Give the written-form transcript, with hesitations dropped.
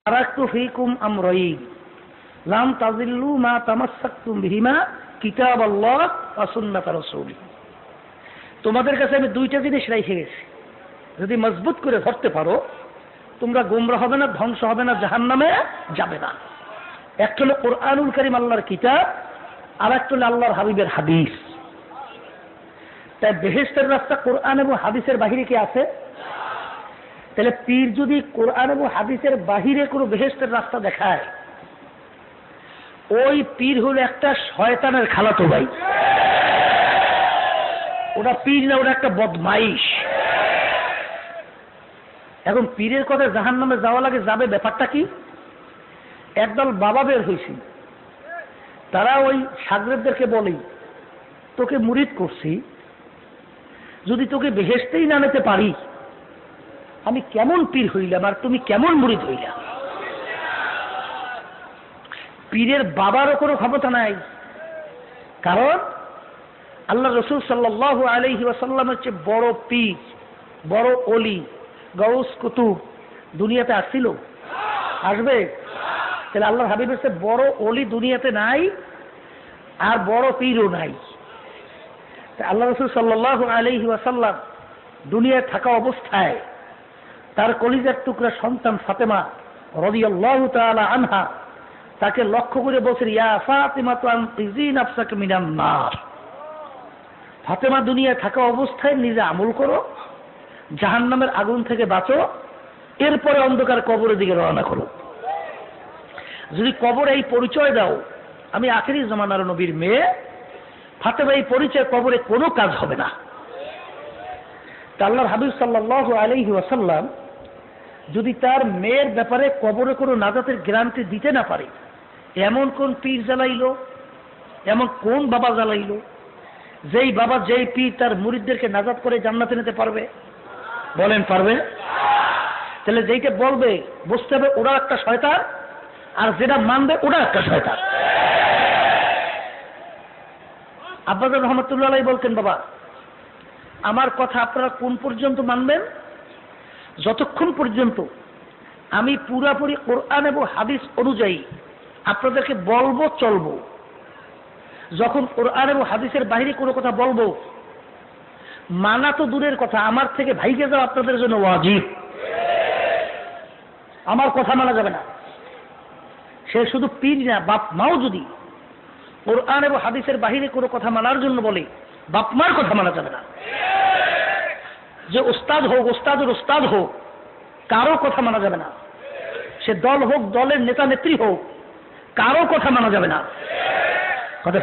তারাকতু ফীকুম আমরাইন লাম তাযিল্লু মা তামাসসাকতুম বিহিমা কিতাবাল্লাহ ওয়া সুন্নাত রাসূল। তোমাদের কাছে আমি দুইটা জিনিস রেখে গেছি, যদি মজবুত করে ধরতে পারো তোমরা গোমরা হবে না, ধ্বংস হবে না, জাহান্নামে যাবে না। একটা হলো কোরআনুল কারীম আল্লাহর কিতাব, আর একটা হলো আল্লাহর হাবিবের হাদিস। তাই বেহেশতের রাস্তা কোরআন এবং হাদিসের বাহিরে কি আছে? তাহলে পীর যদি কোরআন এবং হাদিসের বাহিরে কোনো বেহেশতের রাস্তা দেখায়, ওই পীর হলো একটা শয়তানের খালাতো ভাই। ওটা পীর না, ওটা একটা বদমাইশ। এখন পীরের কথা জাহান্নামে যাওয়া লাগে, যাবে ব্যাপারটা কি? একদল বাবা বের হয়েছি, তারা ওই শাগরেদদেরকে বলে, তোকে মুরিদ করছি, যদি তোকে বেহেশতেই না নিতে পারি আমি কেমন পীর হইলাম আর তুমি কেমন মুরিদ হইলাম? পীরের বাবারও কোনো ক্ষমতা নাই, কারণ আল্লাহ রসুল সাল্লাল্লাহু আলাইহি ওয়াসাল্লাম হচ্ছে বড় পীর, বড় ওলি, গাউস কুতুব দুনিয়াতে আসছিল, আসবে। তাহলে আল্লাহর হাবিবের চেয়ে বড় ওলি দুনিয়াতে নাই, আর বড় পীরও নাই। আল্লাহ রসুল সাল্লাল্লাহু আলাইহি ওয়াসাল্লাম দুনিয়ায় থাকা অবস্থায় তার কলিজার টুকরা সন্তান ফাতেমা রাদিয়াল্লাহু তাআলা আনহা তাকে লক্ষ্য করে বলছেন, ইয়া ফাতিমা আনকিযি নাফসাকা মিনান নার। ফাতেমা দুনিয়ায় থাকা অবস্থায় নিজে আমল করো, জাহান্নামের আগুন থেকে বাঁচো, এরপরে অন্ধকার কবরের দিকে রওনা করো। যদি কবরে এই পরিচয় দাও আমি আখিরি জামানার নবীর মেয়ে, ফাতেমা এই পরিচয় কবরে কোনো কাজ হবে না। তা আল্লাহর হাবিব সাল্লাল্লাহু আলাইহি ওয়াসাল্লাম যদি তার মেয়ের ব্যাপারে কবরে কোনো নাজাতের গ্যারান্টি দিতে না পারে, এমন কোন পীর জ্বালাইলো, এমন কোন বাবা জ্বালাইলো যেই বাবা, যেই পীর তার মুরিদদেরকে নাজাত করে জান্নাতে নিতে পারবে? বলেন পারবে? তাহলে যেইটা বলবে বুঝতে হবে ওরা একটা শয়তান, আর যেটা মানবে ওরা একটা শয়তান। আব্বাজান রহমতুল্লাহ আলাইহি বলতেন, বাবা আমার কথা আপনারা কোন পর্যন্ত মানবেন? যতক্ষণ পর্যন্ত আমি পুরাপুরি কোরআন এবং হাদিস অনুযায়ী আপনাদেরকে বলবো চলবো। যখন কোরআন এবং হাদিসের বাইরে কোনো কথা বলবো, মানা তো দূরের কথা, আমার থেকে ভাইকে যাওয়া আপনাদের জন্য ওয়াজিব। আমার কথা মানা যাবে না। সে শুধু পীর না, বাপ মাও যদি কোরআন এবং হাদিসের বাহিরে কোনো কথা মানার জন্য বলে, বাপ মার কথা মানা যাবে না। যে ওস্তাদ হোক, ওস্তাদের ওস্তাদ হোক, কারো কথা মানা যাবে না। সে দল হোক, দলের নেতা নেত্রী হোক, কারো কথা মানা যাবে না। কথা